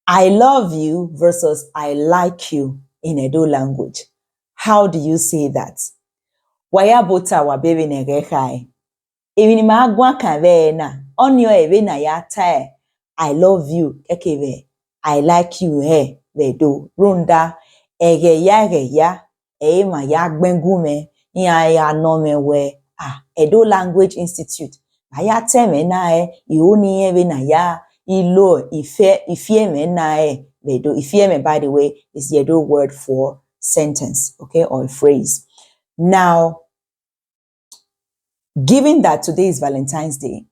I love you versus I like you in Edo language. How do you say that? Waya bota wa baby negekai. Even ma agwa kan na onyo ebe na ya ta I love you ekebe I like you bedo runda ege ya e ma ya gbengume ya no me we Edo Language Institute aya teme na ioni ebe na ya ilo ifie me na bedo ifie me, by the way, is the Edo word for sentence, okay, or phrase. Now, given that today is Valentine's Day,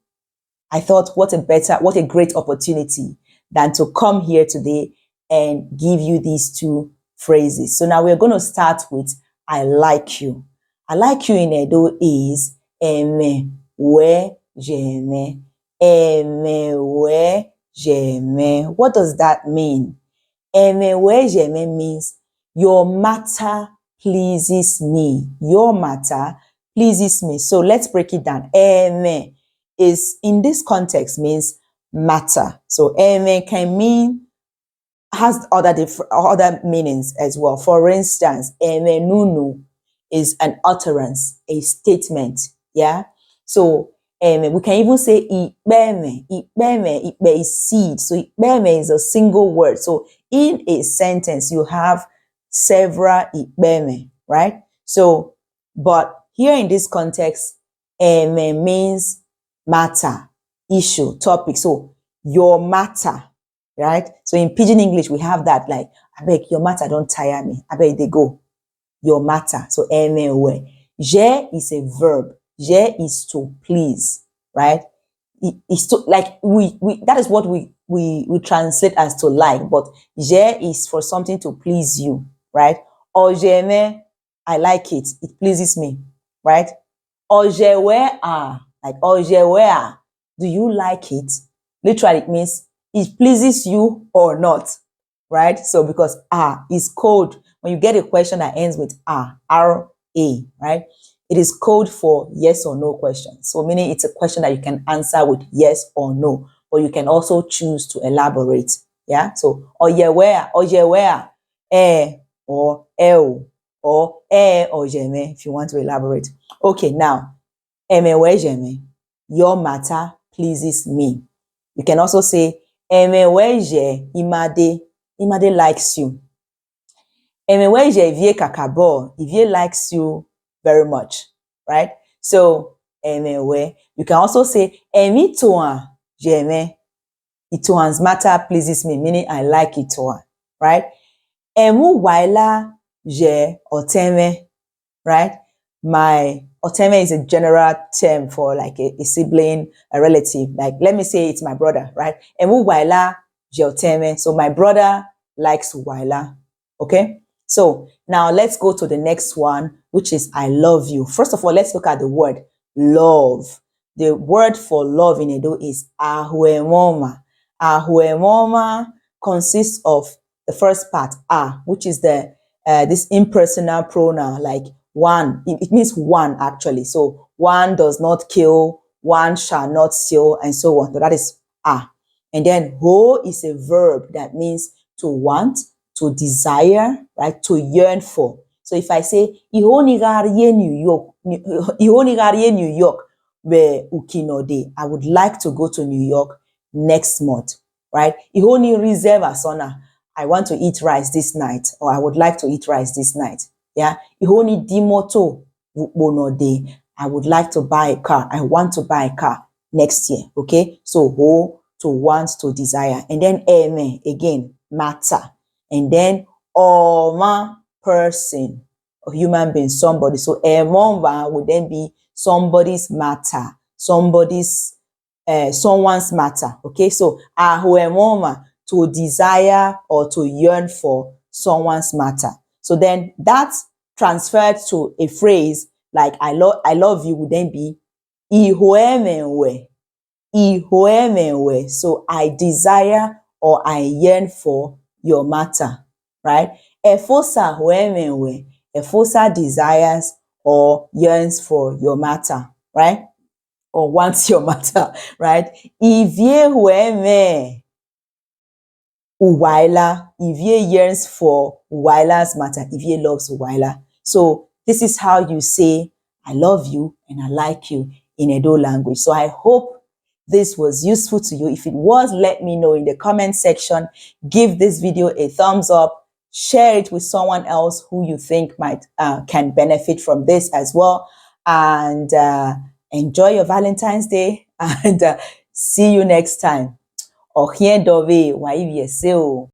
I thought what a great opportunity than to come here today and give you these two phrases. So now we're going to start with I like you. I like you in Edo is eme we j'aime. Eme we j'aime. What does that mean? Eme we j'aime means your matter pleases me. Your matter pleases me. So let's break it down. Eme is in this context means matter. So eme can mean, has other meanings as well. For instance, eme nunu is an utterance, a statement. Yeah. So we can even say ikbeme. Ikbeme is seed. So ikbeme is a single word. So in a sentence, you have several ikbeme, right? So, but here in this context, means matter, issue, topic. So your matter, right? So in Pidgin English, we have that like, I beg your matter, don't tire me. I beg they go. Your matter. So we. Je is a verb. Je is to please, right? It's to like we that is what we translate as to like, but je is for something to please you, right? Or j'aime, I like it. It pleases me, right? Or je like or je do you like it? Literally, it means it pleases you or not, right? So because is code, when you get a question that ends with R-A, right? It is code for yes or no question. So meaning it's a question that you can answer with yes or no, but you can also choose to elaborate. Yeah. So or where, or or or jeme, if you want to elaborate. Okay, now your matter pleases me. You can also say Imade likes you. Ivie kakabo, Ivie likes you very much, right? So you can also say Emi toan jeme. Itoan's matter pleases me, meaning I like Itoan, right? Emu waila je oteme, right? My oteme is a general term for like a sibling, a relative. Like, let me say it's my brother, right? Emu waila je oteme. So my brother likes waila, okay? So now let's go to the next one, which is I love you. First of all, let's look at the word love. The word for love in Edo is ahoẹmwọnmwan. Ahoẹmwọnmwan consists of the first part, which is the this impersonal pronoun, like one. It means one, actually. So one does not kill, one shall not steal, and so on. So that is and then ho is a verb that means to want, to desire, right? To yearn for. So if I say ihonigarie New York, New York, where ukinode, I would like to go to New York next month, right? Ihoni reserve asona, I want to eat rice this night, or I would like to eat rice this night. Yeah. Ihoni dimoto bonode, I would like to buy a car. I want to buy a car next year. Okay. So ho, to want, to desire. And then eme, again, matter. And then oma, person, a human being, somebody. So emomba would then be somebody's matter, someone's matter. Okay. So ahoẹmwọnmwan, to desire or to yearn for someone's matter. So then that's transferred to a phrase like I love you would then be ihoẹmẹnwe. Ihoẹmẹnwe. So I desire or I yearn for your matter, right? Efosa hoẹmẹnwe. Efosa desires or yearns for your matter, right? Or wants your matter, right? Ivie hoẹmẹ. Uwaila. Ivie yearns for Uwaila's matter. Ivie loves Uwaila. So this is how you say, I love you and I like you in Edo language. So I hope this was useful to you. If it was, let me know in the comment section. Give this video a thumbs up. Share it with someone else who you think might can benefit from this as well. And enjoy your Valentine's Day. And see you next time. Ohien dove wa ibi ese o.